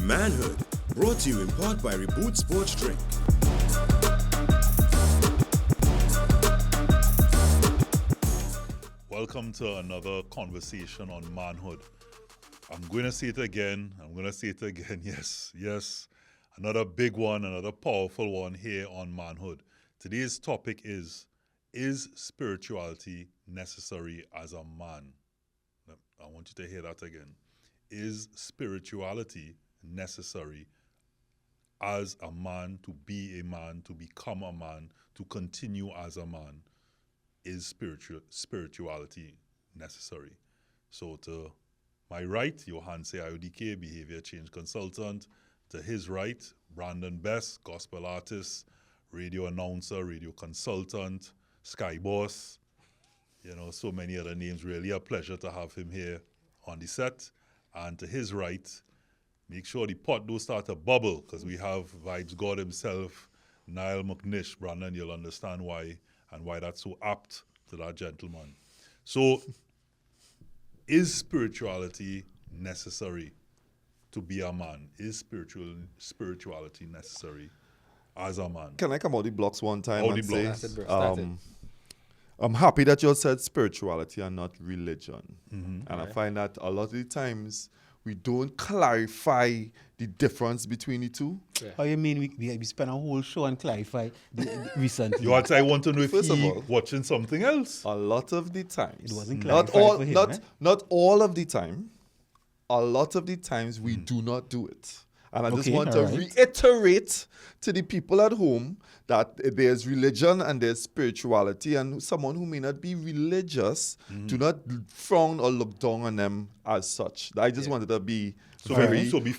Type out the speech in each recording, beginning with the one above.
Manhood, brought to you in part by Reboot Sports Drink. Welcome to another conversation on manhood. I'm going to say it again. Yes. Another big one, another powerful one here on manhood. Today's topic is spirituality necessary as a man? I want you to hear that again. Is spirituality necessary as a man, to be a man, to become a man, to continue as a man? Is spirituality necessary? So to my right, Johanse IODK, behavior change consultant. To his right, Brandon Best, gospel artist, radio announcer, radio consultant, Sky Boss, so many other names. Really a pleasure to have him here on the set. And to his right, make sure the pot don't start to bubble, because we have Vibes God himself, Niall McNish. Brandon, you'll understand why and why that's so apt to that gentleman. So, is spirituality necessary to be a man? Is spirituality necessary as a man? Can I come out the blocks one time and say, I'm happy that you said spirituality and not religion. Mm-hmm. And I find that a lot of the times we don't clarify the difference between the two. Yeah. How you mean we spend a whole show and clarify recently? I want to know if he's watching something else. A lot of the times. It wasn't clarified for him, not all of the time. A lot of the times we do not do it. And I just want to reiterate to the people at home that there's religion and there's spirituality, and someone who may not be religious, do not frown or look down on them as such. I just wanted to be pellucidly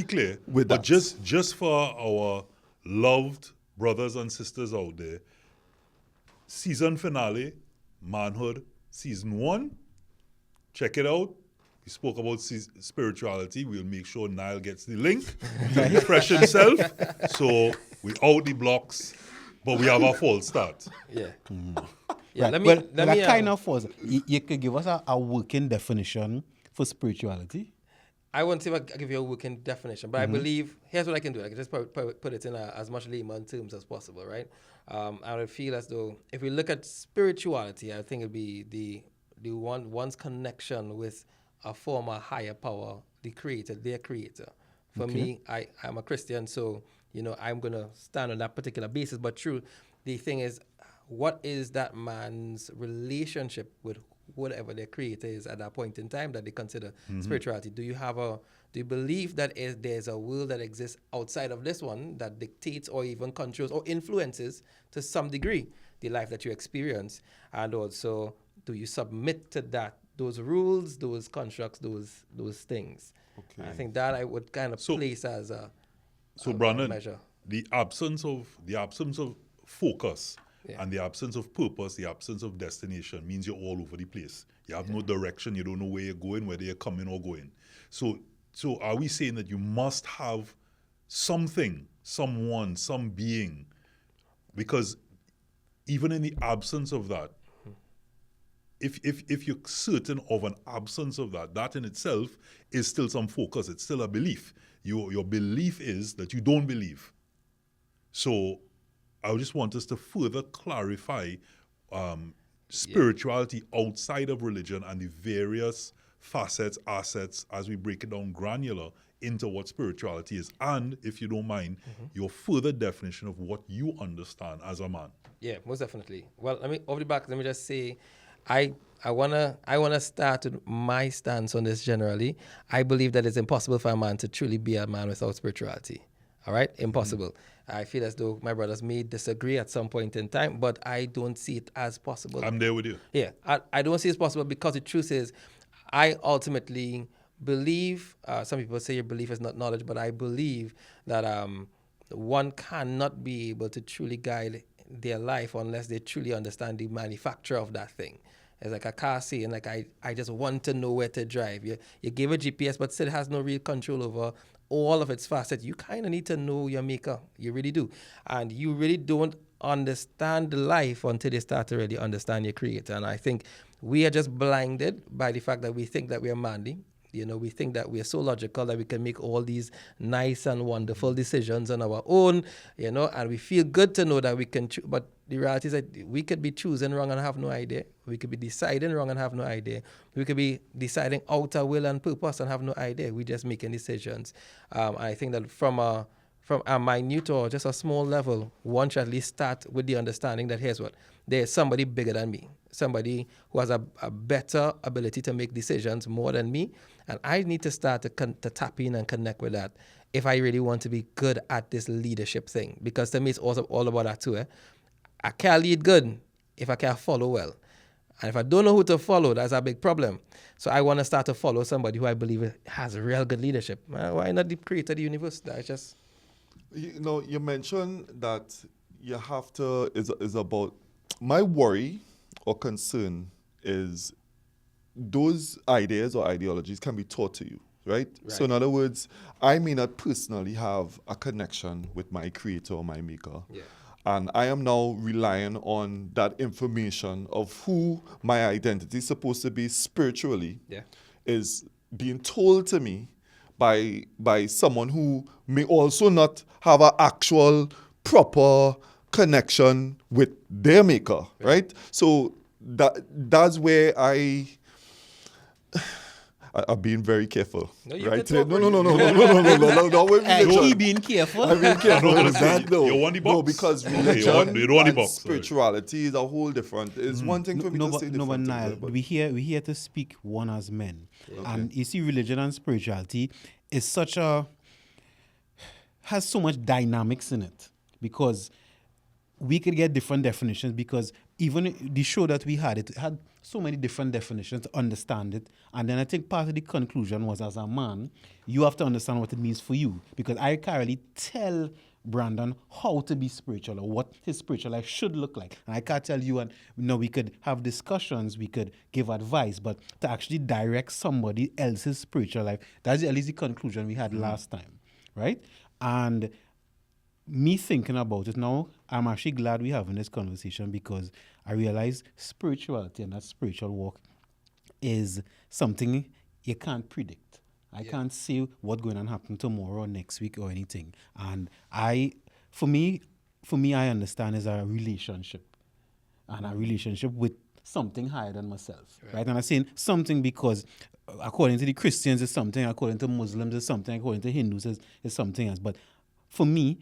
clear. With but that. just for our loved brothers and sisters out there, season finale, Manhood, season 1, check it out. We spoke about spirituality. We'll make sure Niall gets the link to refresh himself. So we out the blocks, but we have a false start. Yeah. Yeah. Right. Let me kind of false. You could give us a working definition for spirituality. I won't say I give you a working definition, but I believe, here's what I can do. I can just put it in as much layman terms as possible, right? I would feel as though if we look at spirituality, I think it'd be one's connection with a former higher power, the creator, their creator. For me, I'm a Christian, so, I'm going to stand on that particular basis. But true, the thing is, what is that man's relationship with whatever their creator is at that point in time that they consider spirituality? Do you believe that there's a world that exists outside of this one that dictates or even controls or influences to some degree the life that you experience? And also, do you submit to those rules, those constructs, those things? Okay. I think that I would kind of place as a Brandon, measure. The absence of focus and the absence of purpose, the absence of destination means you're all over the place. You have no direction. You don't know where you're going, whether you're coming or going. So are we saying that you must have something, someone, some being? Because even in the absence of that, if you're certain of an absence of that in itself is still some focus. It's still a belief. Your belief is that you don't believe. So I just want us to further clarify spirituality outside of religion and the various facets, assets, as we break it down granular into what spirituality is. And, if you don't mind, your further definition of what you understand as a man. Yeah, most definitely. Well, let me just say, I wanna start with my stance on this generally. I believe that it's impossible for a man to truly be a man without spirituality. All right? Impossible. I feel as though my brothers may disagree at some point in time, but I don't see it as possible. I'm there with you. Yeah, I don't see it as possible because the truth is, I ultimately believe, some people say your belief is not knowledge, but I believe that one cannot be able to truly guide their life unless they truly understand the manufacture of that thing. It's like a car saying, like, I just want to know where to drive. You give a GPS, but still has no real control over all of its facets. You kind of need to know your maker. You really do. And you really don't understand life until you start to really understand your creator. And I think we are just blinded by the fact that we think that we are manly. You know, we think that we are so logical that we can make all these nice and wonderful decisions on our own, you know, and we feel good to know that we can but the reality is that we could be choosing wrong and have no idea. We could be deciding wrong and have no idea. We could be deciding out of will and purpose and have no idea. We're just making decisions. I think that from a minute or just a small level, one should at least start with the understanding that here's what, there's somebody bigger than me, somebody who has a better ability to make decisions more than me, and I need to start to tap in and connect with that if I really want to be good at this leadership thing. Because to me, it's also all about that too. I can't lead good if I can't follow well. And if I don't know who to follow, that's a big problem. So I want to start to follow somebody who I believe has real good leadership. Why not the creator of the universe? That's just... You know, you mentioned that you have to, is about, my worry or concern is those ideas or ideologies can be taught to you, right? So in other words, I may not personally have a connection with my creator or my maker. Yeah. And I am now relying on that information of who my identity is supposed to be spiritually is being told to me by someone who may also not have an actual proper connection with their maker, right? So that's where I'm being very careful, right? No. He being careful. I'm being careful. Exactly. You want the box? No, because religion you don't want the and box, spirituality is a whole different. It's one thing for me to say different. No, but things, Niall, but we here to speak one as men, and you see, religion and spirituality is has so much dynamics in it, because we could get different definitions, because even the show that we had, it had so many different definitions to understand it. And then I think part of the conclusion was, as a man, you have to understand what it means for you. Because I can't really tell Brandon how to be spiritual or what his spiritual life should look like. And I can't tell you, and we could have discussions, we could give advice, but to actually direct somebody else's spiritual life, that's at least the conclusion we had last time, right? And me thinking about it now, I'm actually glad we're having this conversation, because I realize spirituality and that spiritual walk is something you can't predict. I can't say what's going to happen tomorrow or next week or anything. And for me, I understand is a relationship, and a relationship with something higher than myself, right? And I'm saying something because according to the Christians, it's something, according to Muslims, it's something, according to Hindus, it's something else. But for me,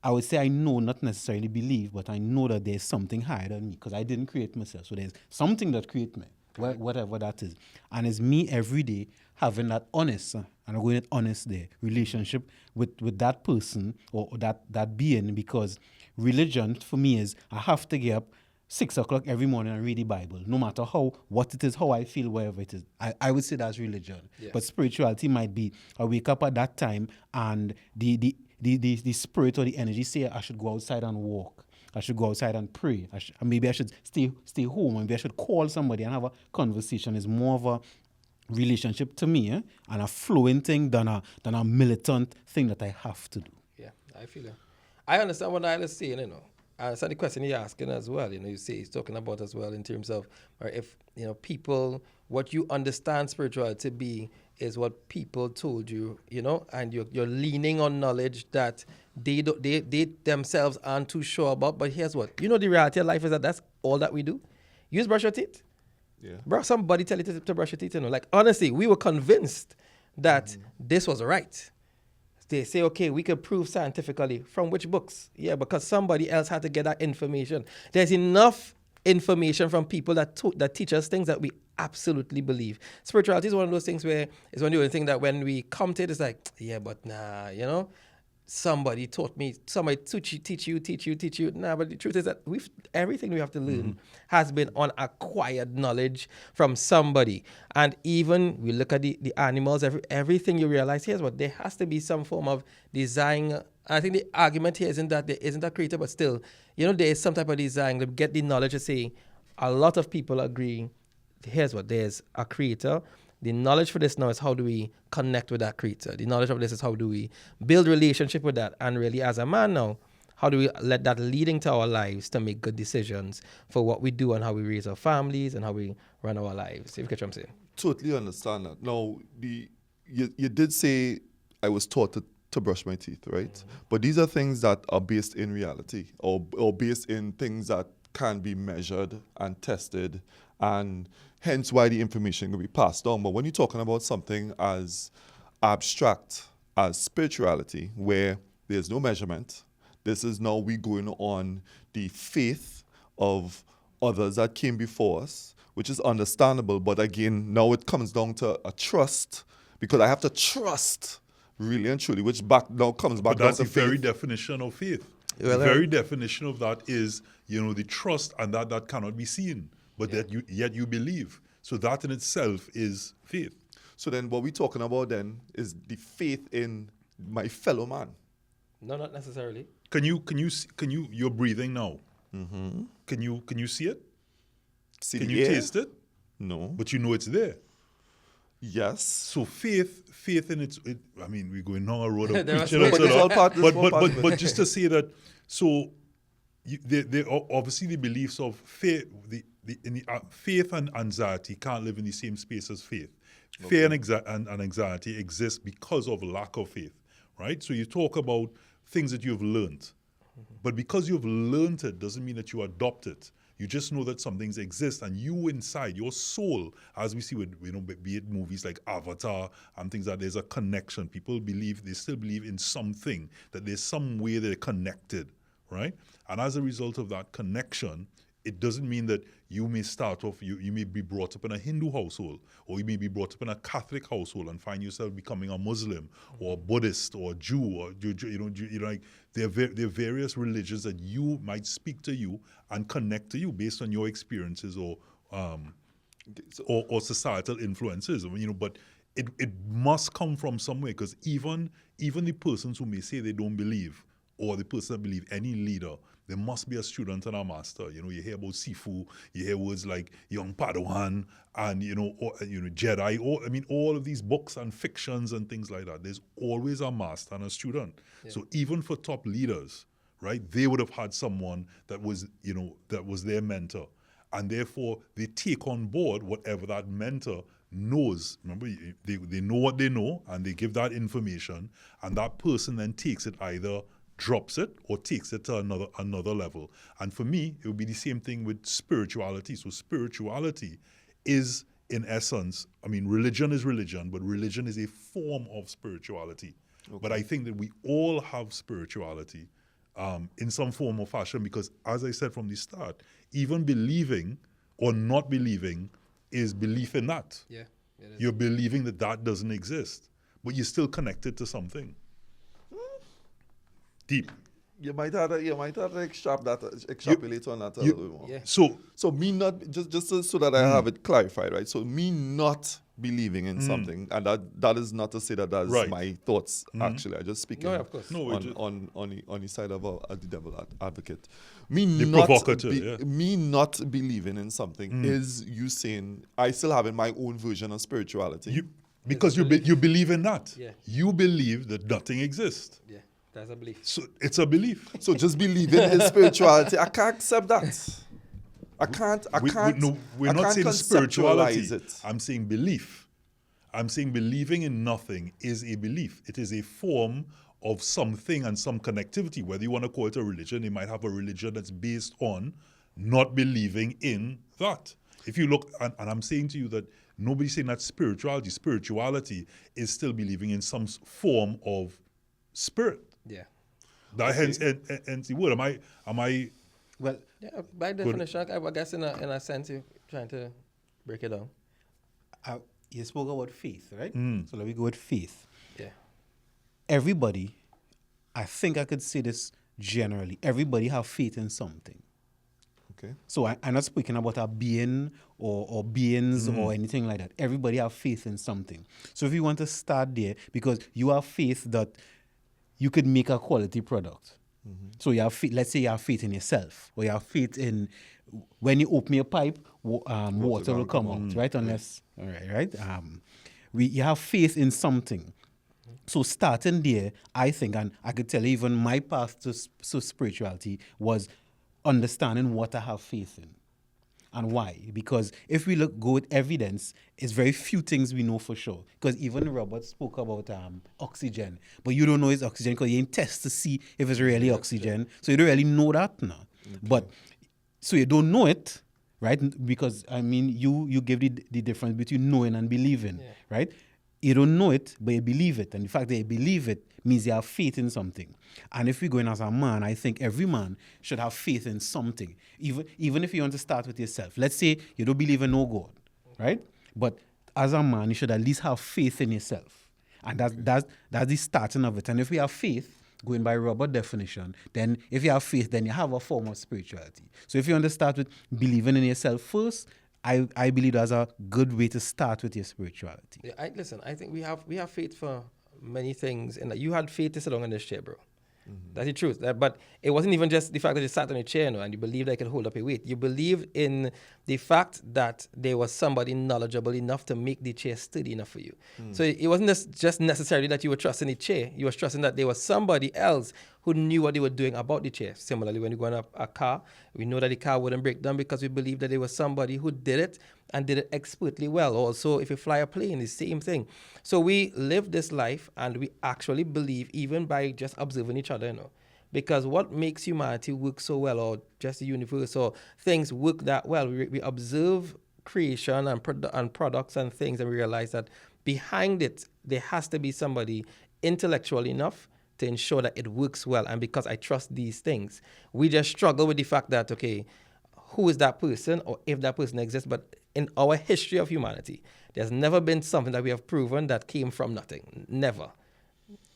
I would say I know, not necessarily believe, but I know that there's something higher than me, because I didn't create myself. So there's something that created me, whatever that is. And it's me every day having that honest, and I'm going to honest there, relationship with that person or that being, because religion for me is I have to get up 6 o'clock every morning and read the Bible, no matter what it is, how I feel, wherever it is. I would say that's religion. Yeah. But spirituality might be I wake up at that time and the spirit or the energy say I should go outside and walk. I should go outside and pray. Maybe I should stay home. Maybe I should call somebody and have a conversation. It's more of a relationship to me, and a flowing thing than a militant thing that I have to do. Yeah, I feel it. I understand what Niall is saying, I understand the question you're asking as well. You say he's talking about as well in terms of, or if people, what you understand spirituality to be is what people told you, and you're leaning on knowledge that they themselves aren't too sure about. But here's what, the reality of life is that that's all that we do. You just brush your teeth. Yeah. Bro, somebody tell you to brush your teeth. Like, honestly, we were convinced that this was right. They say, okay, we could prove scientifically. From which books? Yeah, because somebody else had to get that information. There's enough information from people that teach us things that we absolutely believe. Spirituality is one of those things where it's one of the only things that when we come to it, it's like, yeah, but nah, somebody taught me, somebody teach you. Nah, but the truth is that everything we have to learn has been on acquired knowledge from somebody. And even we look at the animals, everything you realize, here's what, there has to be some form of design. I think the argument here isn't that there isn't a creator, but still, there is some type of design to get the knowledge to say, a lot of people agree, here's what, there's a creator. The knowledge for this now is how do we connect with that creator. The knowledge of this is how do we build relationship with that. And really, as a man now, how do we let that lead into our lives to make good decisions for what we do and how we raise our families and how we run our lives. If you catch what I'm saying. Totally understand that. Now, you did say I was taught to brush my teeth, right? But these are things that are based in reality or based in things that can be measured and tested, and hence why the information will be passed on. But when you're talking about something as abstract as spirituality, where there's no measurement, this is now we going on the faith of others that came before us, which is understandable. But again, now it comes down to a trust, because I have to trust really and truly, which now comes back But down that's to the very faith. definition of faith. Well, The very definition of that is, the trust, and that cannot be seen, but that yet you believe. So that in itself is faith. So then what we're talking about then is the faith in my fellow man. No, not necessarily. Can you you're breathing now? Mm-hmm. Can you see it? See Can the you air? taste it? No. But you know it's there. Yes. So faith in we're going down a road of There was- preaching But and so it's on. all part- it's all part of it. But just to say that, so they obviously the beliefs of faith, faith and anxiety can't live in the same space as faith. Fear and anxiety exist because of lack of faith, right? So you talk about things that you've learned, but because you've learned it doesn't mean that you adopt it. You just know that some things exist, and you inside, your soul, as we see with, be it movies like Avatar and things like that, there's a connection. People they still believe in something, that there's some way they're connected, right? And as a result of that connection, it doesn't mean that you may start off, you may be brought up in a Hindu household, or you may be brought up in a Catholic household and find yourself becoming a Muslim or a Buddhist or a Jew, or like there are various religions that you might speak to you and connect to you based on your experiences or societal influences. But it must come from somewhere, because even the persons who may say they don't believe, or the person that believe any leader, there must be a student and a master. You hear about Sifu, you hear words like young Padawan and Jedi, all of these books and fictions and things like that. There's always a master and a student. Yeah. So even for top leaders, right, they would have had someone that was their mentor. And therefore they take on board whatever that mentor knows. Remember, they know what they know, and they give that information, and that person then takes it, either drops it or takes it to another level. And for me, it would be the same thing with spirituality. So spirituality is, in essence, religion is religion, but religion is a form of spirituality. Okay. But I think that we all have spirituality in some form or fashion, because, as I said from the start, even believing or not believing is belief in that. Yeah. You're believing that doesn't exist, but you're still connected to something. Deep. You might have to extrapolate on that a little bit more. Yeah. So me not just so that I have it clarified, right? So me not believing in something, and that is not to say that that's right. my thoughts. Actually, I just speaking of course. on the side of the devil advocate. Provocateur. Me not believing in something is you saying I still have in my own version of spirituality. Because you believe in that. Yeah. You believe that nothing exists. Yeah. That's a belief. So it's a belief. So just believing in spirituality, I can't accept that. I can't. We're not saying spirituality. It. I'm saying belief. I'm saying believing in nothing is a belief. It is a form of something and some connectivity. Whether you want to call it a religion, they might have a religion that's based on not believing in that. If you look, and I'm saying to you that nobody's saying that spirituality. Spirituality is still believing in some form of spirit. Yeah. That hence the word. Am I? Well, yeah. By definition, I guess in a sense, you're trying to break it down. You spoke about faith, right? So let me go with faith. Yeah. Everybody, I think I could say this generally. Everybody have faith in something. Okay. So I'm not speaking about a being or beings or anything like that. Everybody have faith in something. So if you want to start there, because you have faith that you could make a quality product. So you have faith, let's say you have faith in yourself, or you have faith in when you open your pipe, water will come out, right? Unless, all right? You have faith in something. So starting there, I think, and I could tell you even my path to spirituality was understanding what I have faith in. And why? Because if we go with evidence, it's very few things we know for sure. Because even Robert spoke about oxygen, but you don't know it's oxygen because you didn't test to see if it's really oxygen. So you don't really know that now. Okay. But so you don't know it, right? Because I mean, you give the difference between knowing and believing, right? You don't know it, but you believe it. And the fact that you believe it means you have faith in something. And if we're going as a man, I think every man should have faith in something. Even if you want to start with yourself. Let's say you don't believe in no God, right? But as a man, you should at least have faith in yourself. And that's the starting of it. And if we have faith, going by Robert's definition, then if you have faith, then you have a form of spirituality. So if you want to start with believing in yourself first, I believe that's a good way to start with your spirituality. Yeah, I think we have faith for many things, and you had faith to sit down in this chair, bro. Mm-hmm. That's the truth. But it wasn't even just the fact that you sat on a chair, and you believed that it could hold up your weight. You believed in the fact that there was somebody knowledgeable enough to make the chair sturdy enough for you. So it wasn't just necessarily that you were trusting the chair. You were trusting that there was somebody else who knew what they were doing about the chair. Similarly, when you go in a car, we know that the car wouldn't break down because we believe that there was somebody who did it and did it expertly well. Also, if you fly a plane, the same thing. So we live this life and we actually believe even by just observing each other, because what makes humanity work so well, or just the universe, or things work that well, we observe creation and products and things, and we realize that behind it, there has to be somebody intellectual enough to ensure that it works well. And because I trust these things, we just struggle with the fact that, okay, who is that person, or if that person exists? But in our history of humanity, there's never been something that we have proven that came from nothing. Never.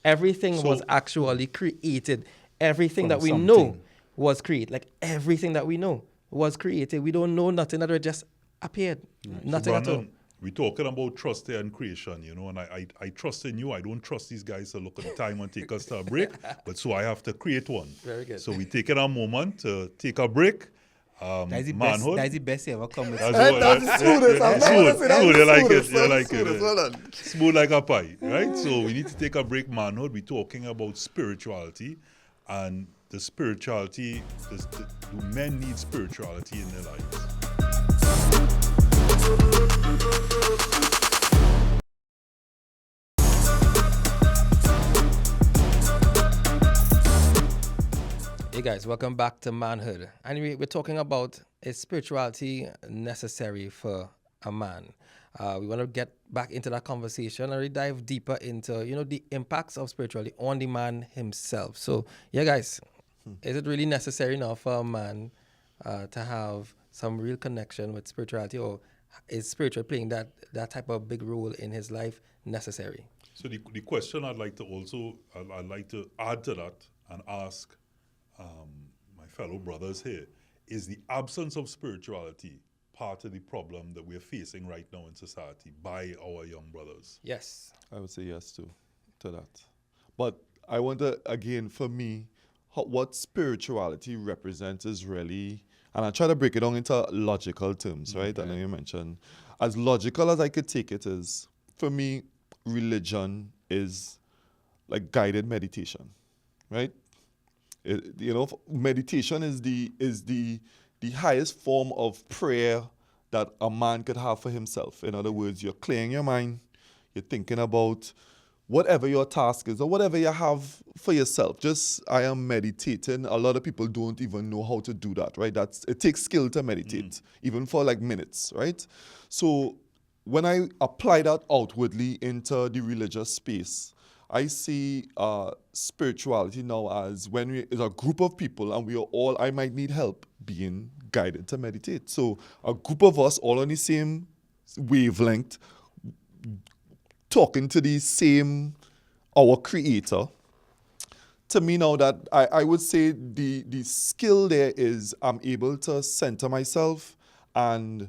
Everything was actually created. Everything that we know was created. Like everything that we know was created. We don't know nothing that just appeared. Right. Nothing at all. We're talking about trust here and creation, and I trust in you. I don't trust these guys to look at the time and take us to a break, but so I have to create one. Very good. So we take a moment to take a break. That's the Manhood. That's the best you ever come with. That's smooth. You like it. Smooth like a pie, right? So we need to take a break, Manhood. We're talking about spirituality and the spirituality. Do men need spirituality in their lives? Hey guys, welcome back to Manhood. And we're talking about, is spirituality necessary for a man? We want to get back into that conversation and really dive deeper into, the impacts of spirituality on the man himself. So, yeah, guys, is it really necessary now for a man to have some real connection with spirituality, or is spiritual playing that type of big role in his life necessary? So the question I'd like to add to that and ask my fellow brothers here, is the absence of spirituality part of the problem that we're facing right now in society by our young brothers? Yes. I would say yes to that. But I wonder, again, for me, what spirituality represents is really, and I try to break it down into logical terms, right? I know you mentioned, as logical as I could take it is, for me, religion is like guided meditation, right? Meditation is the highest form of prayer that a man could have for himself. In other words, you're clearing your mind, you're thinking about whatever your task is or whatever you have for yourself. Just, I am meditating. A lot of people don't even know how to do that, right? It takes skill to meditate, even for like minutes, right? So when I apply that outwardly into the religious space, I see spirituality now as when it's a group of people and we are all, I might need help being guided to meditate. So a group of us all on the same wavelength, talking to the same, our creator. To me now that I would say the skill there is I'm able to center myself and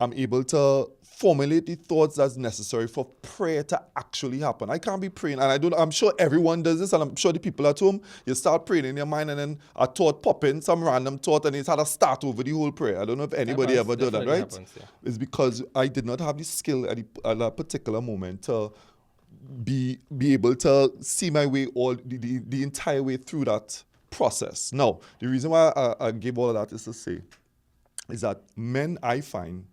I'm able to formulate the thoughts that's necessary for prayer to actually happen. I can't be praying, and I'm sure everyone does this, and I'm sure the people at home, you start praying in your mind, and then a thought pop in, some random thought, and it's had to start over the whole prayer. I don't know if anybody ever did that, right? Happens, yeah. It's because I did not have the skill at that particular moment to be able to see my way all the entire way through that process. Now, the reason why I gave all of that is to say, is that men, I find,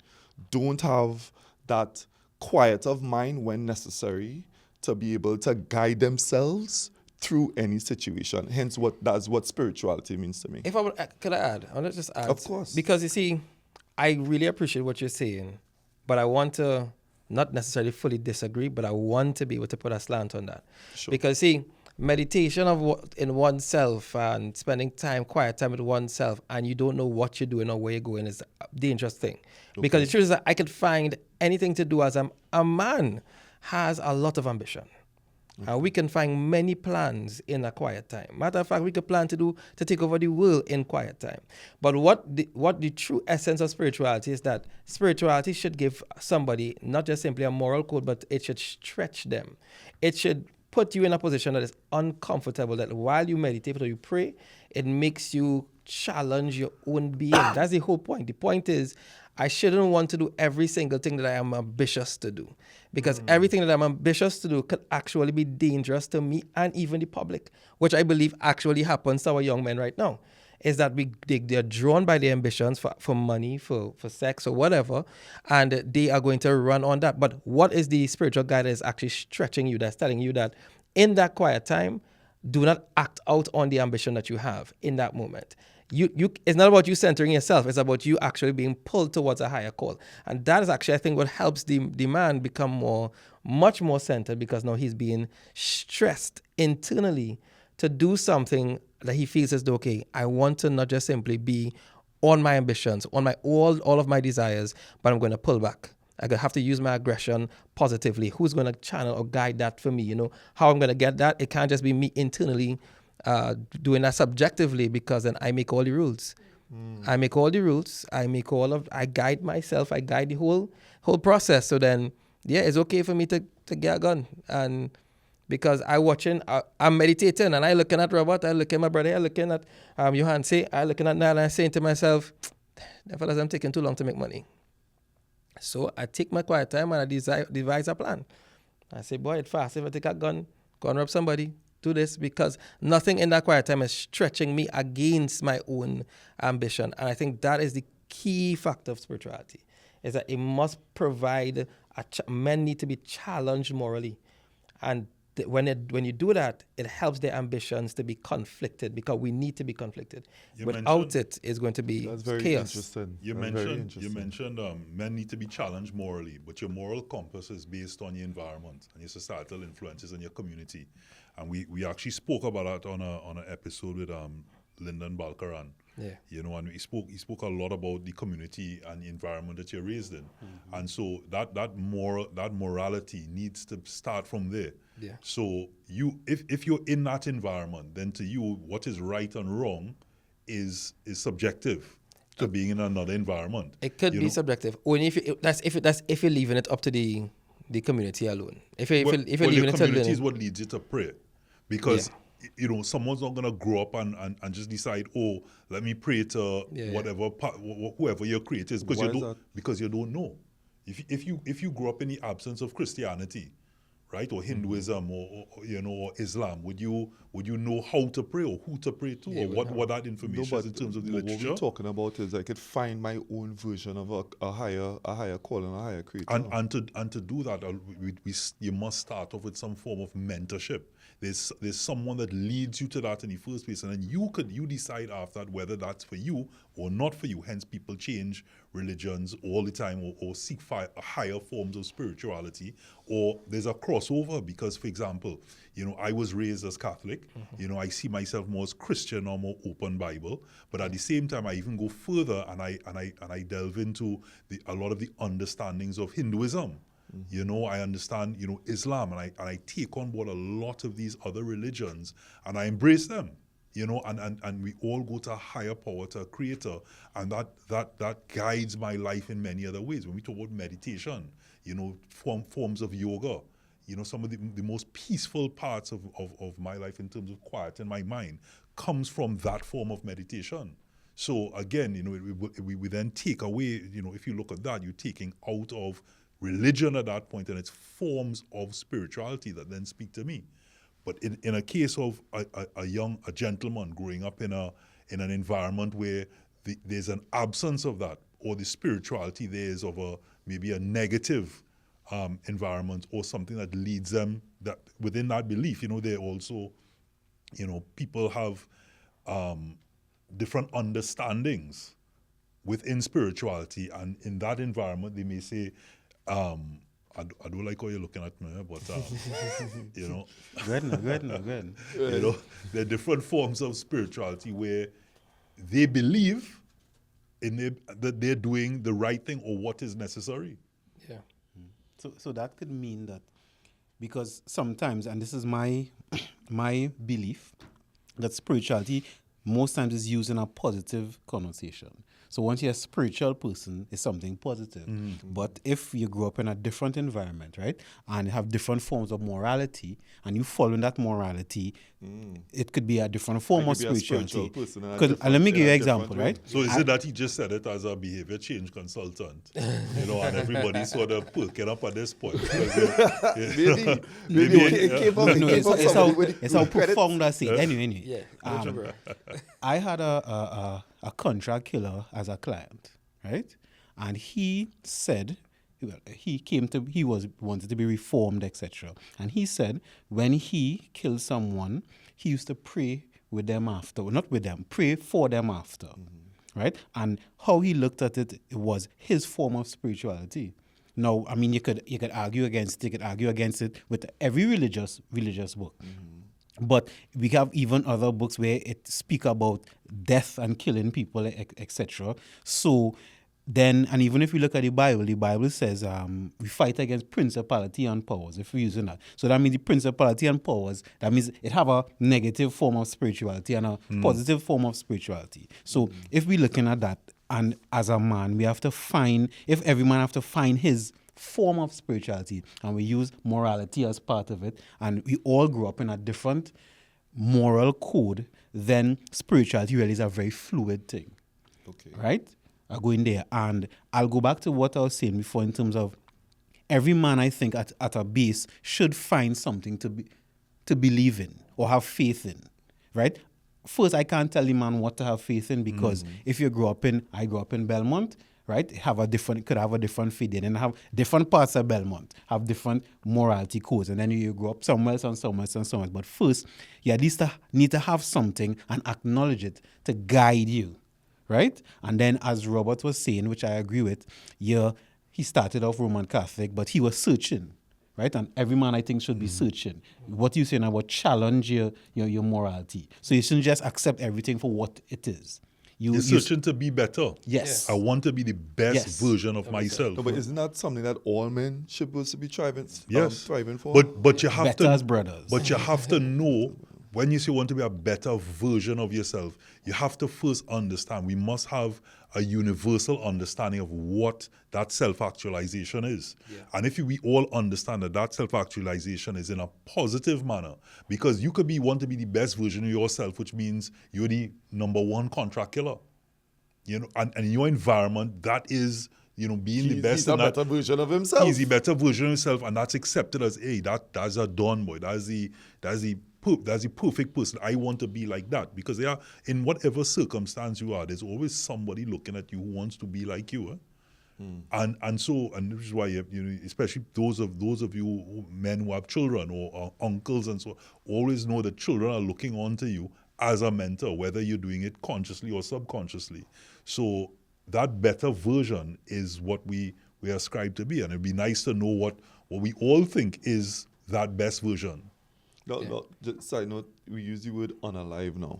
don't have that quiet of mind when necessary to be able to guide themselves through any situation. Hence, that's what spirituality means to me. If I would, could I add? I want to just add. Of course. Because you see, I really appreciate what you're saying, but I want to not necessarily fully disagree, but I want to be able to put a slant on that. Sure. Because see, meditation in oneself and spending quiet time with oneself, and you don't know what you're doing or where you're going is a dangerous thing. Okay. Because the truth is that I could find anything to do as a man has a lot of ambition. We can find many plans in a quiet time. Matter of fact, we could plan to take over the world in quiet time. But what the true essence of spirituality is that spirituality should give somebody not just simply a moral code, but it should stretch them. It should put you in a position that is uncomfortable, that while you meditate or you pray, it makes you challenge your own being. That's the whole point. The point is, I shouldn't want to do every single thing that I am ambitious to do, because everything that I'm ambitious to do could actually be dangerous to me and even the public, which I believe actually happens to our young men right now, is that they're drawn by their ambitions for money, for sex or whatever, and they are going to run on that. But what is the spiritual guide that is actually stretching you, that's telling you that in that quiet time, do not act out on the ambition that you have in that moment. It's not about you centering yourself. It's about you actually being pulled towards a higher call. And that is actually, I think, what helps the man become much more centered, because now he's being stressed internally to do something that he feels as though, okay, I want to not just simply be on my ambitions, on my all of my desires, but I'm going to pull back. I'm going to have to use my aggression positively. Who's going to channel or guide that for me? You know, how I'm going to get that? It can't just be me internally doing that subjectively, because then I make all the rules. I make all the rules. I guide myself. I guide the whole process. So then, yeah, it's okay for me to get a gun. And because I'm meditating and I looking at Robert, I look at my brother, I looking at Johanse, I looking at Nala, and I'm saying to myself, the fellas, I'm taking too long to make money. So I take my quiet time and I devise a plan. I say, boy, it's fast. If I take a gun, go and rob somebody, do this, because nothing in that quiet time is stretching me against my own ambition. And I think that is the key factor of spirituality, is that it must provide, men need to be challenged morally. And when you do that, it helps their ambitions to be conflicted, because we need to be conflicted. Without it, it's going to be That's very chaos. interesting. You Very mentioned men need to be challenged morally, but your moral compass is based on your environment and your societal influences in your community. And we actually spoke about that on an episode with Lyndon Balkaran. Yeah. You know, and he spoke a lot about the community and the environment that you're raised in. And so that morality needs to start from there. Yeah. So if you're in that environment, then to you what is right and wrong is subjective to being in another environment. It could be subjective. Only if you're leaving it up to the community alone. If you're leaving the it to community is learn. what leads you to pray, because you know, someone's not gonna grow up and just decide, oh, let me pray to whoever your creator is, because you don't know. If you grow up in the absence of Christianity, right, or Hinduism, or Islam, would you know how to pray or who to pray to, or what that information is in terms of the literature? What we're talking about is I could find my own version of a higher calling, a higher creator. And to do that, you must start off with some form of mentorship. There's someone that leads you to that in the first place, and then you decide after that whether that's for you or not for you. Hence, people change religions all the time, or seek higher forms of spirituality, or there's a crossover. Because, for example, you know, I was raised as Catholic. You know, I see myself more as Christian or more open Bible. But at the same time, I even go further and I delve into a lot of the understandings of Hinduism. You know, I understand, you know, Islam, and I take on board a lot of these other religions, and I embrace them, you know, and we all go to a higher power, to a creator, and that guides my life in many other ways. When we talk about meditation, you know, forms of yoga, you know, some of the most peaceful parts of my life in terms of quiet in my mind comes from that form of meditation. So again, you know, we then take away, you know, if you look at that, you're taking out of religion at that point, and it's forms of spirituality that then speak to me. But in a case of a gentleman growing up in an environment where there's an absence of that, or the spirituality there is of maybe a negative environment or something that leads them that within that belief. They also, people have different understandings within spirituality, and in that environment they may say, I don't like how you're looking at me, but Good. there are different forms of spirituality where they believe that they're doing the right thing or what is necessary. Yeah. So that could mean that, because sometimes, and this is my my belief, that spirituality most times is used in a positive connotation. So once you're a spiritual person, it's something positive. But if you grow up in a different environment, right, and have different forms of morality, and you follow in that morality, it could be a different form of spirituality. Let me give you an example, right? So is it that he just said it as a behavior change consultant, and everybody sort of perking up at this point? Maybe it came from It's how profound I say. Anyway. Yeah. I had a contract killer as a client, right? And he said, he wanted to be reformed, etc. And he said when he killed someone, he used to pray with them after, not with them, pray for them after, right? And how he looked at it was his form of spirituality. Now, I mean, you could argue against it with every religious book. But we have even other books where it speak about death and killing people, etc. So then, and even if we look at the Bible says we fight against principality and powers, if we're using that. So that means the principality and powers, that means it have a negative form of spirituality and a positive form of spirituality. So if we're looking at that, and as a man, we have to find, if every man have to find his form of spirituality, and we use morality as part of it, and we all grew up in a different moral code, then spirituality really is a very fluid thing. Okay. Right? I go in there, and I'll go back to what I was saying before in terms of every man, I think, at a base should find something to believe in or have faith in, right? First, I can't tell the man what to have faith in, because if you I grew up in Belmont, right? Could have a different faith, and have different parts of Belmont, have different morality codes, and then you grow up somewhere else and somewhere else and somewhere else. But first, you at least need to have something and acknowledge it to guide you, right? And then, as Robert was saying, which I agree with, he started off Roman Catholic, but he was searching, right? And every man, I think, should be searching. What you're saying about challenge your morality. So you shouldn't just accept everything for what it is. You're searching to be better. Yes. I want to be the best version of myself. No, but isn't that something that all men should supposed to be thriving for? But you have better to, as brothers. But you have to know, when you say you want to be a better version of yourself, you have to first understand. We must have a universal understanding of what that self-actualization is. Yeah. And if we all understand that self-actualization is in a positive manner, because you could want to be the best version of yourself, which means you're the number one contract killer. And in your environment, that is, being the best. He's a better version of himself. He's the better version of himself, and that's accepted as, hey, that's a done boy. That's the perfect person. I want to be like that, because they are, in whatever circumstance you are, there's always somebody looking at you who wants to be like you. And this is why especially those of you men who have children or uncles and so on, always know that children are looking on to you as a mentor, whether you're doing it consciously or subconsciously. So that better version is what we ascribe to be, and it'd be nice to know what we all think is that best version. No, just side note, we use the word unalive now.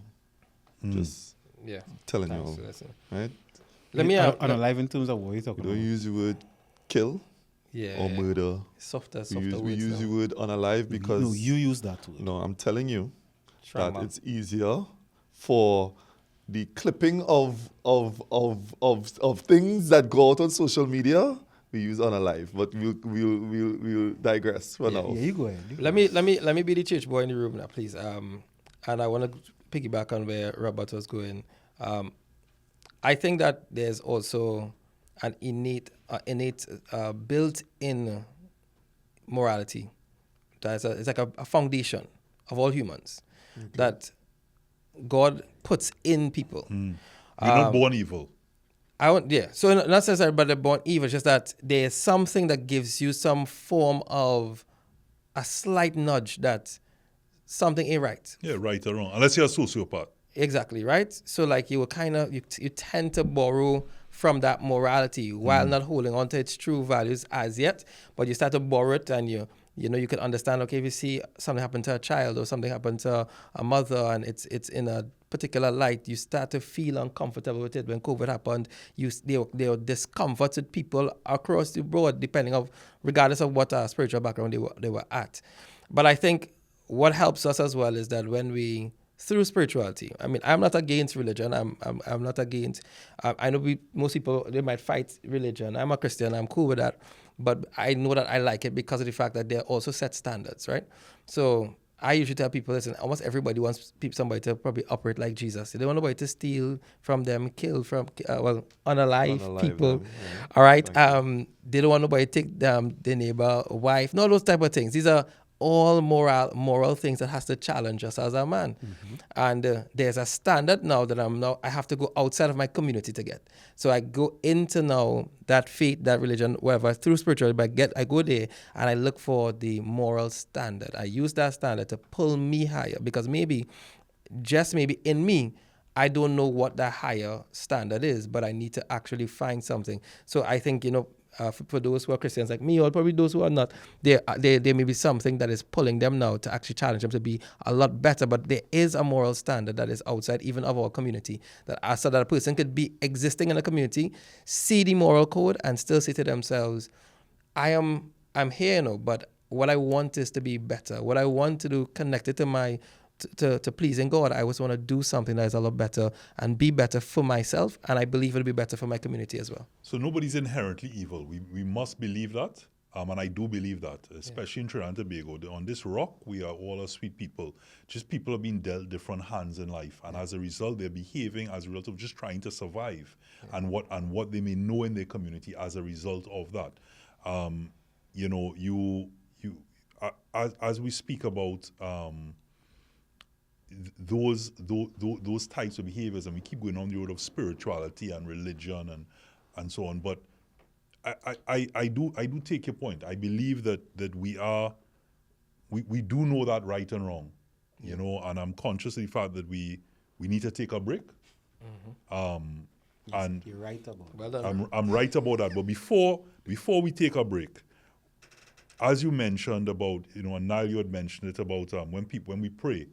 Just telling you all, right? Let me unalive in terms of what you're talking about. We about. don't use the word kill or murder. Softer we use the word unalive because... No, you use that word. No, I'm telling you Trauma. that it's easier for the clipping of things that go out on social media. We use unalive, but we'll digress for now. Yeah, you go ahead. Let me be the church boy in the room now, please. And I want to piggyback on where Robert was going. I think that there's also an innate built-in morality. It's like a foundation of all humans that God puts in people. We're not born evil. So not necessarily but they're born evil, it's just that there's something that gives you some form of a slight nudge that something ain't right. Yeah, right or wrong. Unless you're a sociopath. Exactly, right? So like you will kind of, you tend to borrow from that morality while not holding on to its true values as yet, but you start to borrow it and you know, you can understand, okay, if you see something happen to a child or something happen to a mother and it's in a particular light, you start to feel uncomfortable with it. When COVID happened, there were discomforts with people across the board, regardless of what spiritual background they were at. But I think what helps us as well is that when we, through spirituality, I mean, I'm not against religion. I'm not against. I know most people, they might fight religion. I'm a Christian. I'm cool with that. But I know that I like it because of the fact that they also set standards, right? So I usually tell people, listen, almost everybody wants somebody to probably operate like Jesus. They don't want nobody to steal from them, kill from, unalive people. Yeah. All right. They don't want nobody to take their neighbor, wife, no, those type of things. These are all moral things that has to challenge us as a man. And there's a standard now that I have to go outside of my community to get. So I go into now that faith, that religion, whatever, through spirituality, but I go there and I look for the moral standard. I use that standard to pull me higher because just maybe in me, I don't know what that higher standard is, but I need to actually find something. So I think, for those who are Christians like me, or probably those who are not, there may be something that is pulling them now to actually challenge them to be a lot better. But there is a moral standard that is outside even of our community, so that a person could be existing in a community, see the moral code, and still say to themselves, I'm here, but what I want is to be better. What I want to do connected to my to pleasing God. I always want to do something that is a lot better and be better for myself, and I believe it'll be better for my community as well. So nobody's inherently evil. We must believe that, and I do believe that, especially in Trinidad and Tobago. On this rock, we are all a sweet people. Just people have been dealt different hands in life, and as a result, they're behaving as a result of just trying to survive, and what they may know in their community as a result of that. As we speak about those types of behaviors, and we keep going on the road of spirituality and religion and so on. But I do take your point. I believe that we do know that right and wrong, and I'm conscious of the fact that we need to take a break. And you're right about well done. I'm right about that. But before we take a break, as you mentioned about, and Niall, you had mentioned it about when we pray,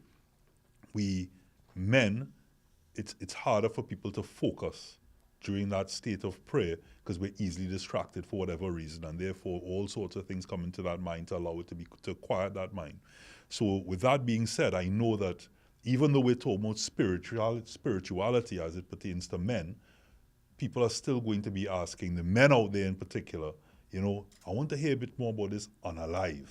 it's harder for people to focus during that state of prayer because we're easily distracted for whatever reason, and therefore all sorts of things come into that mind to allow it to quiet that mind. So with that being said, I know that even though we're talking about spirituality as it pertains to men, people are still going to be asking, the men out there in particular, I want to hear a bit more about this unalive,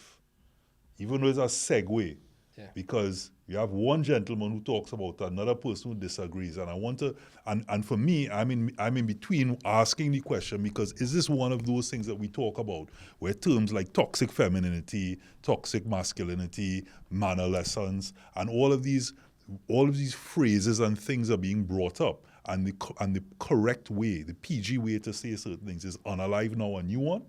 even though it's a segue. Yeah. Because you have one gentleman who talks about another person who disagrees, and I want to, and for me, I'm in between asking the question, because is this one of those things that we talk about where terms like toxic femininity, toxic masculinity, mannerisms, and all of these phrases and things are being brought up, and the correct way, the PG way to say certain things is unalive now a new one?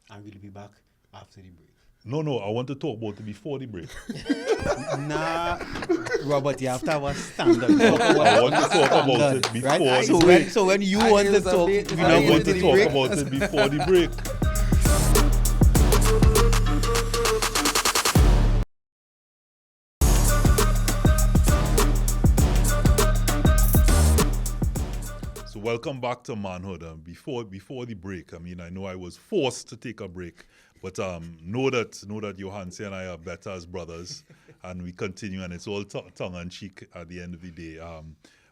I will be back after the break. No, I want to talk about it before the break. Nah, Robert, you have to have a standard. I want to talk about it before the break. So when you want to talk, I want to talk about it before the break. So welcome back to Manhood. Before the break, I know I was forced to take a break. But know that Johansi and I are better as brothers, and we continue, and it's all tongue and cheek at the end of the day.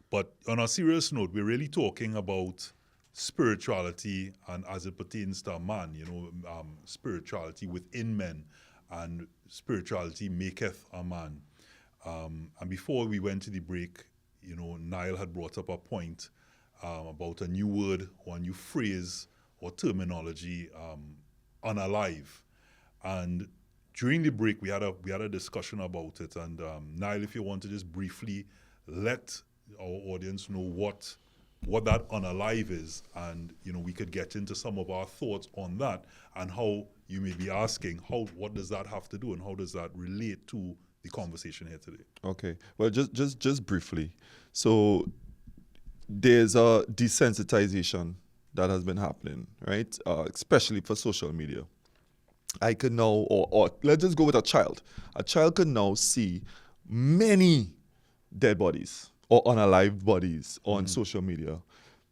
But on a serious note, we're really talking about spirituality, and as it pertains to a man, spirituality within men, and spirituality maketh a man. And before we went to the break, Niall had brought up a point about a new word or a new phrase or terminology, unalive. And during the break we had a discussion about it, and Niall, if you want to just briefly let our audience know what what that unalive is, and we could get into some of our thoughts on that, and how you may be asking, what does that have to do, and how does that relate to the conversation here today? Okay. Well, just briefly. So there's a desensitization that has been happening, right? Especially for social media. I could now, or let's just go with a child. A child could now see many dead bodies or unalive bodies on social media.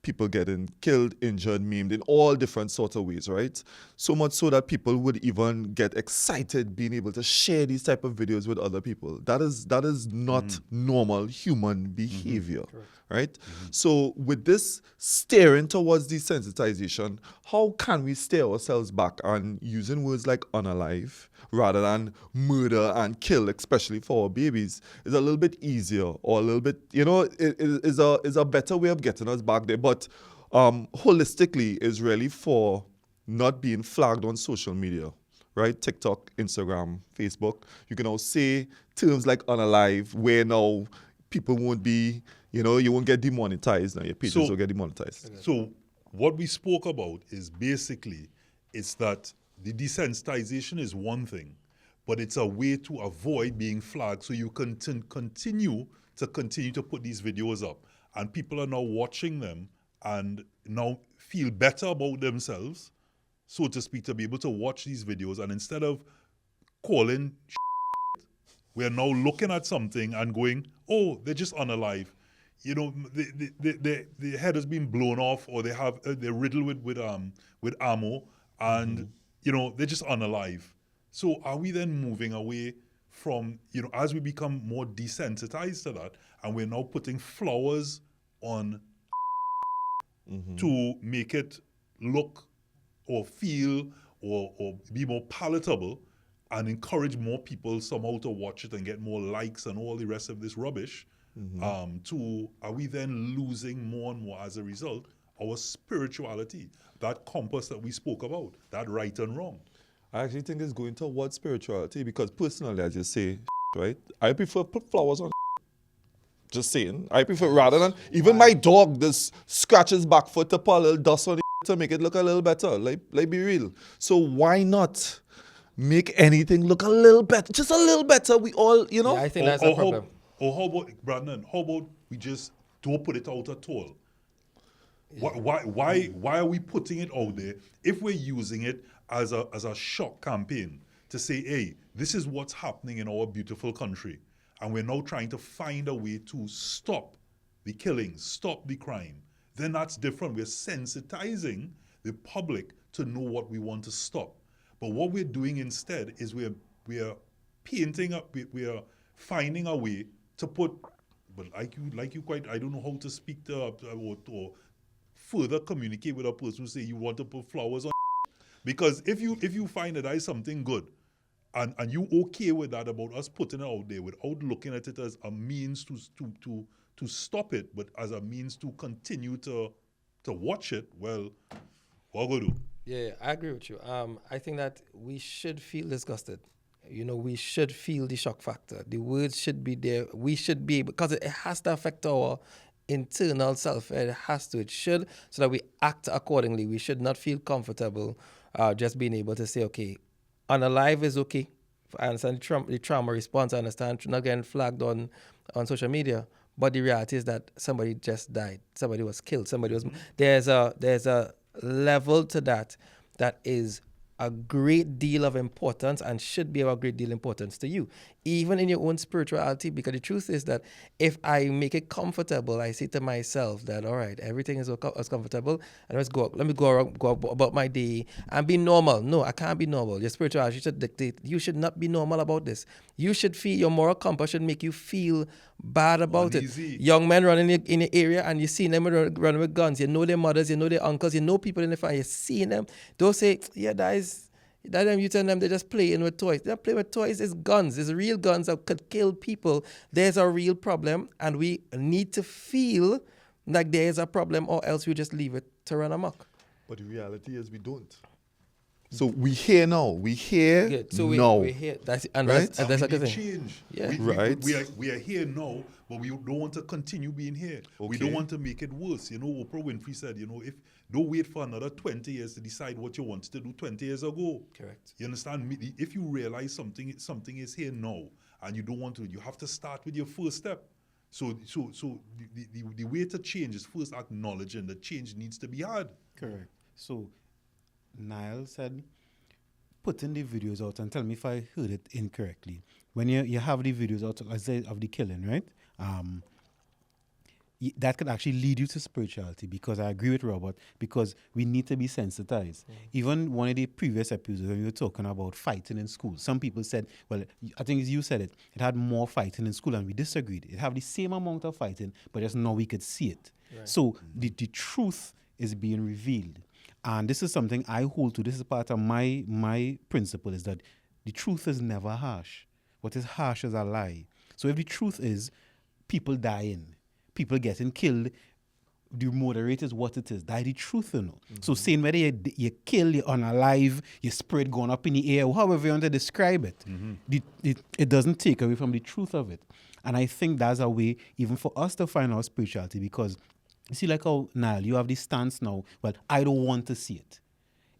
People getting killed, injured, maimed in all different sorts of ways, right? So much so that people would even get excited being able to share these type of videos with other people. That is not normal human behavior, right? So with this staring towards desensitization, how can we steer ourselves back and using words like unalive rather than murder and kill, especially for our babies, is a little bit easier, or a little bit, is a better way of getting us back there. But holistically is really for not being flagged on social media, right? TikTok, Instagram, Facebook. You can now say terms like unalive, where now people won't be, you won't get demonetized, now your pages will get demonetized. So what we spoke about is basically, it's that the desensitization is one thing, but it's a way to avoid being flagged, so you can continue to put these videos up, and people are now watching them and now feel better about themselves, so to speak, to be able to watch these videos, and instead of calling we're now looking at something and going, oh, they're just unalive. The head has been blown off, or they're riddled with ammo, and they're just unalive. So are we then moving away from, as we become more desensitized to that, and we're now putting flowers on to make it look or feel or be more palatable, and encourage more people somehow to watch it and get more likes and all the rest of this rubbish, are we then losing more and more as a result our spirituality, that compass that we spoke about, that right and wrong? I actually think it's going towards spirituality, because personally, as you say, right, I prefer put flowers on. Just saying. I prefer, rather than, even my dog, this scratches back foot to put a little dust on it to make it look a little better. Like be real. So why not make anything look a little better? Just a little better. We all, Yeah, I think that's a problem. How about, Brandon, how about we just don't put it out at all? Yeah. Why are we putting it out there if we're using it as a shock campaign to say, hey, this is what's happening in our beautiful country, and we're now trying to find a way to stop the killings, stop the crime? Then that's different. We're sensitizing the public to know what we want to stop. But what we're doing instead is we are painting up, we are finding a way to put, but like you quite, I don't know how to speak to or further communicate with a person who say you want to put flowers on, because if you find that is something good, and you okay with that, about us putting it out there without looking at it as a means to stop it, but as a means to continue to watch it, well, what go do? Yeah, I agree with you. I think that we should feel disgusted. We should feel the shock factor. The words should be there. We should be, because it has to affect our internal self. It has to. It should, so that we act accordingly. We should not feel comfortable just being able to say, okay, unalive is okay. I understand the trauma response. I understand not getting flagged on social media. But the reality is that somebody just died. Somebody was killed. Somebody was. There's a level to that is a great deal of importance, and should be of a great deal of importance to you, even in your own spirituality. Because the truth is that if I make it comfortable, I say to myself that, all right, everything is as comfortable, and let me go about my day and be normal. No, I can't be normal. Your spirituality should dictate. You should not be normal about this. You should feel, your moral compass should make you feel bad about Uneasy. it. Young men running in the area, and you see them running with guns. You know their mothers, you know their uncles, you know people in the family. You're seeing them. Don't say, yeah, that them, you tell them they're just playing with toys. They're playing with toys. It's guns. It's real guns that could kill people. There's a real problem, and we need to feel like there is a problem, or else we just leave it to run amok. But the reality is we don't. So we here now. We here Good. So now. we're here. That's Right? that's And like we a need thing. change. Yeah. Right. We are here now, but we don't want to continue being here. We Okay. don't want to make it worse. You know, Oprah Winfrey said, you know, if don't wait for another 20 years to decide what you wanted to do 20 years ago. Correct. You understand? If you realize something is here now and you don't want to, you have to start with your first step. So the way to change is first acknowledging that change needs to be had. Correct. So, Niall said, put in the videos out and tell me if I heard it incorrectly. When you have the videos out, I say, of the killing, right? That could actually lead you to spirituality, because I agree with Robert, because we need to be sensitized. Even one of the previous episodes when we were talking about fighting in school, some people said, well, I think you said it had more fighting in school, and we disagreed. It had the same amount of fighting, but just now we could see it. Right. So the truth is being revealed. And this is something I hold to. This is part of my principle, is that the truth is never harsh. What is harsh is a lie. So if the truth is people dying, people getting killed, the moderate is what it is. That's the truth, you know. So saying whether you kill, you're unalive, your spirit going up in the air, however you want to describe it, it doesn't take away from the truth of it. And I think that's a way even for us to find our spirituality, because you see, like how, Niall, you have this stance now, well, I don't want to see it.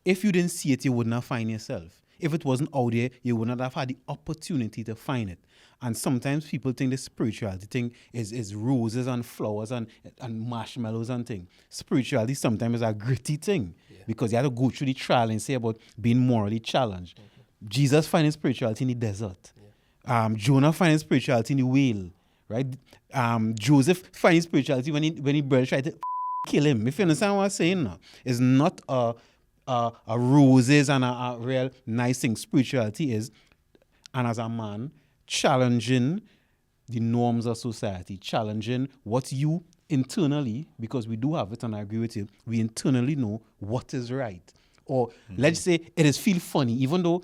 If you didn't see it, you would not find yourself. If it wasn't out there, you would not have had the opportunity to find it. And sometimes people think the spirituality thing is roses and flowers and marshmallows and things. Spirituality sometimes is a gritty thing, because you have to go through the trial and say about being morally challenged. Jesus finding spirituality in the desert. Jonah finding spirituality in the whale. Right? Joseph finding spirituality when he brother tried to kill him. If you understand what I'm saying now, it's not a roses and a real nice thing. Spirituality is, and as a man, challenging the norms of society, challenging what you internally, because we do have it, and I agree with you, we internally know what is right. Or let's say it is feel funny, even though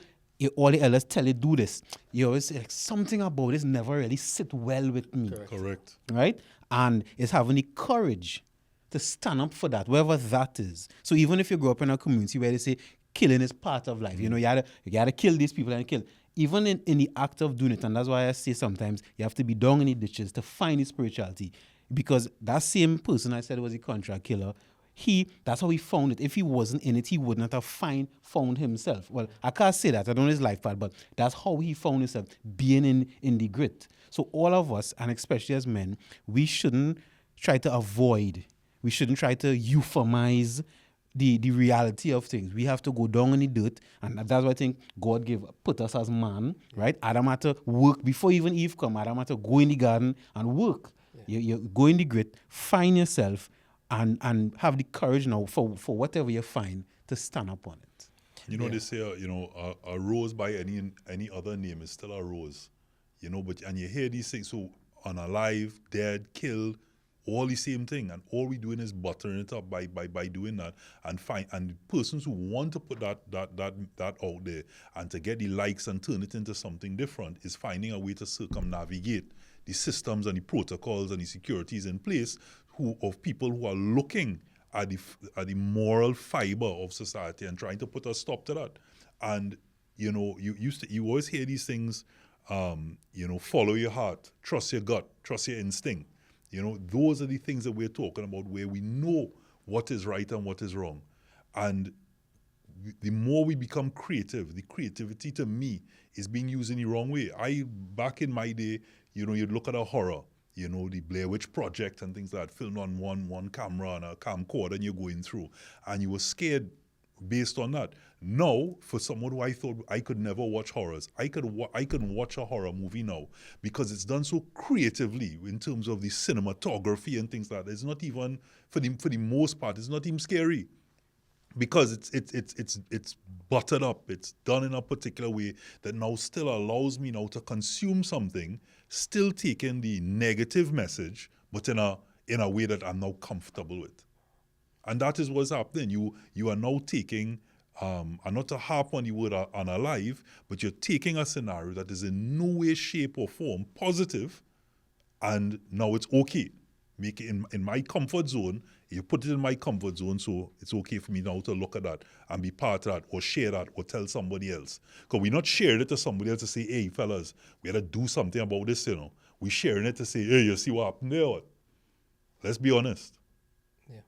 all the elders tell you do this. You always say, like, something about this never really sit well with me. Correct. Right? And it's having the courage to stand up for that, wherever that is. So even if you grow up in a community where they say killing is part of life, you know, you gotta kill these people and kill. Even in the act of doing it, and that's why I say sometimes you have to be down in the ditches to find the spirituality. Because that same person I said was a contract killer, that's how he found it. If he wasn't in it, he would not have found himself. Well, I can't say that, I don't know his life path, but that's how he found himself, being in the grit. So all of us, and especially as men, we shouldn't try to avoid, we shouldn't try to euphemize the reality of things. We have to go down in the dirt, and that's why I think God put us as man, right? Adam had to work before even Eve come. Adam had to go in the garden and work. You go in the grit, find yourself, and have the courage now for whatever you find to stand up on it. You know, they say, a rose by any other name is still a rose. You know, and you hear these things, so unalive, dead, killed, all the same thing, and all we doing is buttering it up by doing that, and persons who want to put that out there and to get the likes and turn it into something different is finding a way to circumnavigate the systems and the protocols and the securities in place of people who are looking at the moral fiber of society and trying to put a stop to that. And you know, you always hear these things, follow your heart, trust your gut, trust your instinct. You know, those are the things that we're talking about, where we know what is right and what is wrong. And the more we become creative, the creativity to me is being used in the wrong way. Back in my day, you know, you'd look at a horror, you know, the Blair Witch Project and things like that, filmed on one camera and a camcorder, and you're going through, and you were scared based on that. Now, for someone who I thought I could never watch horrors, I can watch a horror movie now because it's done so creatively in terms of the cinematography and things like that. It's not even, for the most part, it's not even scary, because it's buttered up. It's done in a particular way that now still allows me now to consume something, still taking the negative message, but in a way that I'm now comfortable with. And that is what's happening. You are now taking, and not to harp on the word unalive, but you're taking a scenario that is in no way, shape, or form positive, and now it's okay. make it in my comfort zone. You put it in my comfort zone, so it's okay for me now to look at that and be part of that or share that or tell somebody else. Because we're not sharing it to somebody else to say, hey, fellas, we got to do something about this, you know. We're sharing it to say, hey, you see what happened there? What? Let's be honest. Yeah.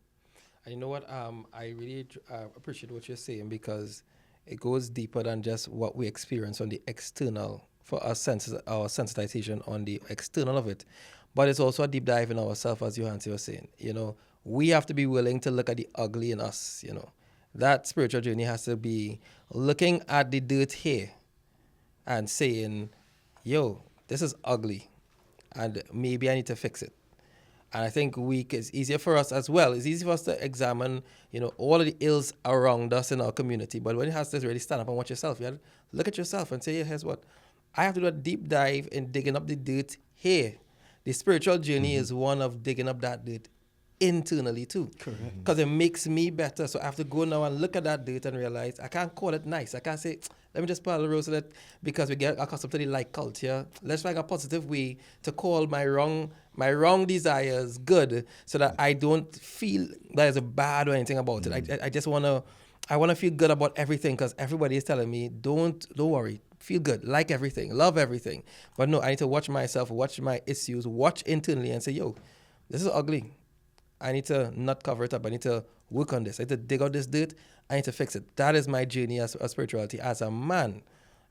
And you know what? I really appreciate what you're saying, because it goes deeper than just what we experience on the external, for our senses, our sensitization on the external of it. But it's also a deep dive in ourselves, as Johansi was saying. You know, we have to be willing to look at the ugly in us, you know. That spiritual journey has to be looking at the dirt here and saying, yo, this is ugly, and maybe I need to fix it. And I think it's easier for us as well. It's easy for us to examine, you know, all of the ills around us in our community. But when it has to really stand up and watch yourself, you have to look at yourself and say, yeah, here's what. I have to do a deep dive in digging up the dirt here. The spiritual journey is one of digging up that dirt internally too. Correct. Because it makes me better. So I have to go now and look at that dirt and realize I can't call it nice. I can't say, let me just put a rose in it, because we get accustomed to the like culture. Let's find a positive way to call my wrong desires good, so that I don't feel there's a bad or anything about it. I just want to feel good about everything, because everybody is telling me, don't worry. Feel good, like everything, love everything. But no, I need to watch myself, watch my issues, watch internally and say, yo, this is ugly. I need to not cover it up. I need to work on this. I need to dig out this dirt. I need to fix it. That is my journey as spirituality as a man.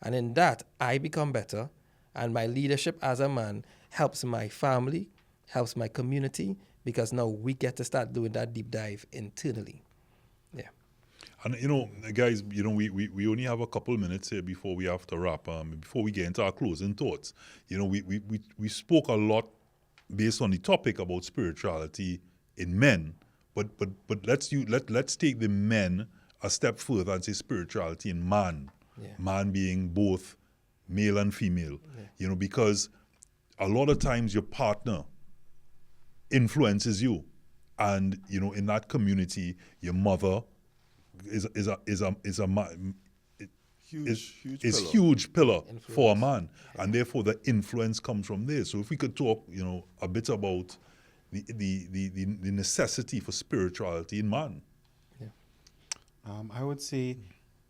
And in that, I become better. And my leadership as a man helps my family, helps my community, because now we get to start doing that deep dive internally. Yeah. And, you know, guys, you know, we only have a couple minutes here before we have to wrap. Before we get into our closing thoughts, you know, we spoke a lot based on the topic about spirituality in men, but let's take the men a step further and say spirituality in man. Yeah. Man being both male and female. Yeah. You know, because a lot of times your partner influences you, and you know, in that community, your mother is huge pillar influence for a man, and therefore the influence comes from there. So if we could talk, you know, a bit about the necessity for spirituality in man. Yeah. I would say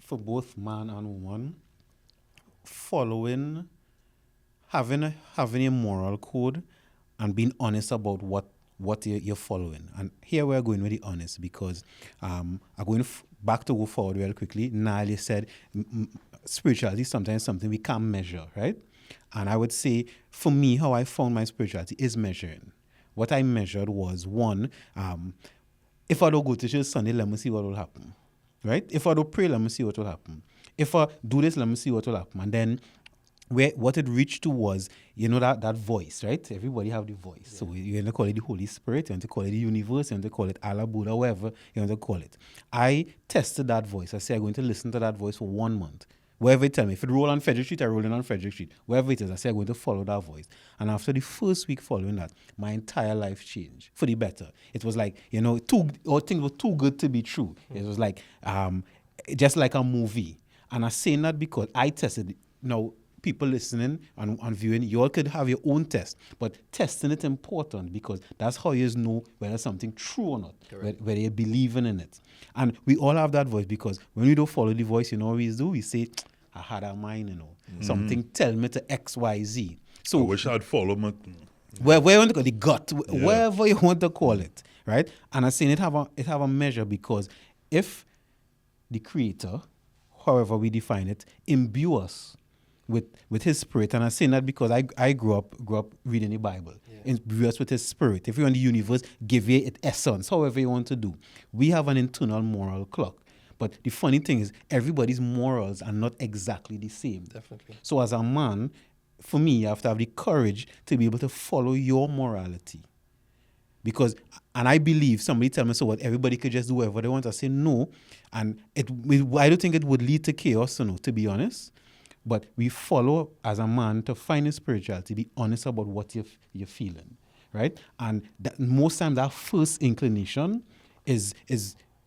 for both man and woman, having a moral code and being honest about what you're following. And here we're going with the honest, because I'm going back to go forward real quickly. Nali said spirituality is sometimes something we can't measure, right? And I would say, for me, how I found my spirituality is measuring. What I measured was, one, if I don't go to church Sunday, let me see what will happen, right? If I don't pray, let me see what will happen. If I do this, let me see what will happen. And then what it reached to was, you know, that voice, right? Everybody have the voice. Yeah. So you want to call it the Holy Spirit, you want to call it the universe, you want to call it Allah, Buddha, whatever you want to call it. I tested that voice. I said, I'm going to listen to that voice for 1 month. Wherever it tell me, if it roll on Frederick Street, I roll in on Frederick Street. Wherever it is, I say I'm going to follow that voice. And after the first week following that, my entire life changed for the better. It was like, you know, things were too good to be true. Mm-hmm. It was like, just like a movie. And I'm saying that because I tested it. Now, people listening and viewing, you all could have your own test, but testing it important, because that's how you know whether something true or not, whether you're believing in it. And we all have that voice, because when we don't follow the voice, you know what we do? We say, I had a mind, you know. Mm-hmm. Something tell me to X, Y, Z. So I wish I'd follow my... Where you want to call the gut, wherever you want to call it, right? And I'm saying it have a measure, because if the Creator, however we define it, imbue us with his spirit, and I'm saying that because I grew up reading the Bible, imbue us with his spirit. If you want the universe, give it its essence, however you want to do. We have an internal moral clock. But the funny thing is, everybody's morals are not exactly the same. Definitely. So as a man, for me, you have to have the courage to be able to follow your morality. Because, and I believe, somebody tell me, so what, everybody could just do whatever they want. I say no. And I don't think it would lead to chaos, to be honest. But we follow as a man to find his spirituality, be honest about what you're feeling, right? And most times that first inclination is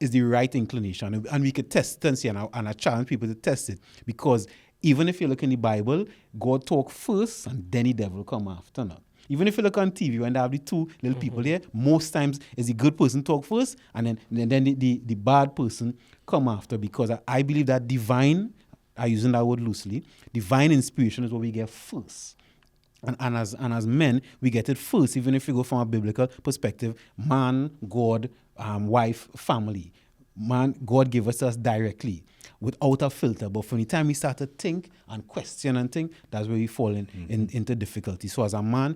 the right inclination. And we could test it and I challenge people to test it. Because even if you look in the Bible, God talk first and then the devil come after. Now. Even if you look on TV when they have the two little people there, most times is the good person talk first, and then the bad person come after, because I believe that divine, I'm using that word loosely, divine inspiration is what we get first. And as men, we get it first, even if we go from a biblical perspective, man, God, wife, family. Man, God gave us directly, without a filter. But from the time we start to think and question and think, that's where we fall into difficulty. So as a man,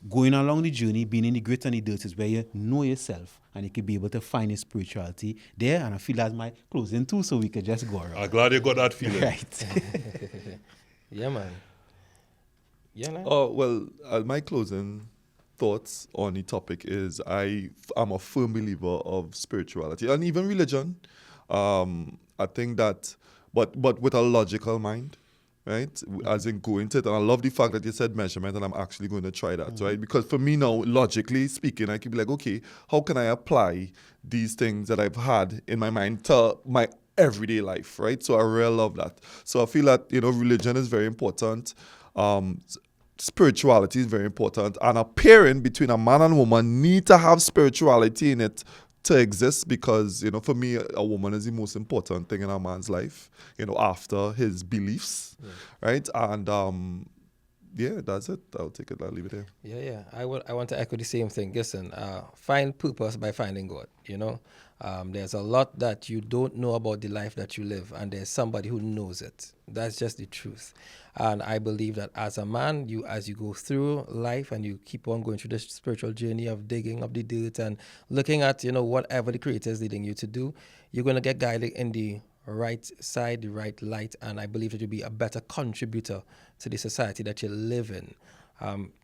going along the journey, being in the grit and the dirt is where you know yourself and you can be able to find your spirituality there. And I feel that's my closing too, so we could just go around. I'm glad you got that feeling. Right. Yeah, man. Yeah, man. Oh, well, my closing thoughts on the topic is I'm a firm believer of spirituality and even religion. I think that, but with a logical mind, right? As in go into it. And I love the fact that you said measurement, and I'm actually going to try that, right? Because for me now, logically speaking, I can be like, okay, how can I apply these things that I've had in my mind to my everyday life, right? So I really love that. So I feel that, religion is very important. Spirituality is very important. And a pairing between a man and woman need to have spirituality in it to exist, because, for me, a woman is the most important thing in a man's life, after his beliefs, right? And, that's it. I'll take it. I'll leave it there. Yeah. I want to echo the same thing. Listen, find purpose by finding God, There's a lot that you don't know about the life that you live, and there's somebody who knows it. That's just the truth. And I believe that as a man, as you go through life and you keep on going through this spiritual journey of digging up the dirt and looking at, whatever the Creator is leading you to do, you're going to get guided in the right side, the right light, and I believe that you'll be a better contributor to the society that you live in.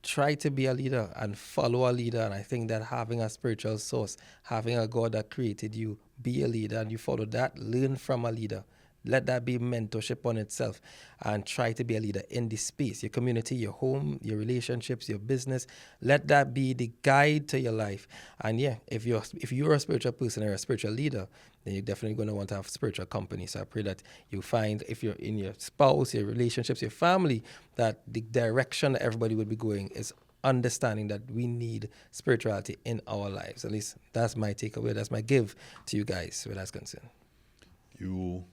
Try to be a leader and follow a leader, and I think that having a spiritual source, having a God that created you, be a leader, and you follow that, learn from a leader. Let that be mentorship on itself, and try to be a leader in the space, your community, your home, your relationships, your business. Let that be the guide to your life. And if you're a spiritual person or a spiritual leader, then you're definitely going to want to have spiritual company. So I pray that you find, if you're in your spouse, your relationships, your family, that the direction that everybody would be going is understanding that we need spirituality in our lives. At least that's my takeaway. That's my give to you guys where that's concerned. You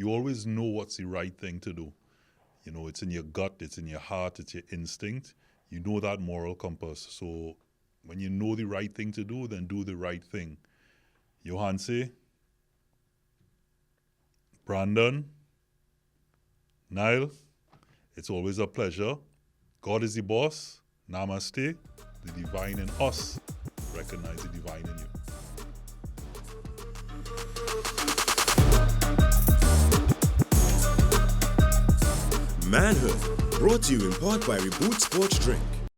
always know what's the right thing to do. It's in your gut, it's in your heart, it's your instinct. You know that moral compass. So when you know the right thing to do, then do the right thing. Johanse, Brandon, Niall, it's always a pleasure. God is the boss. Namaste. The divine in us. Recognize the divine in you. Manhood, brought to you in part by Reboot Sports Drink.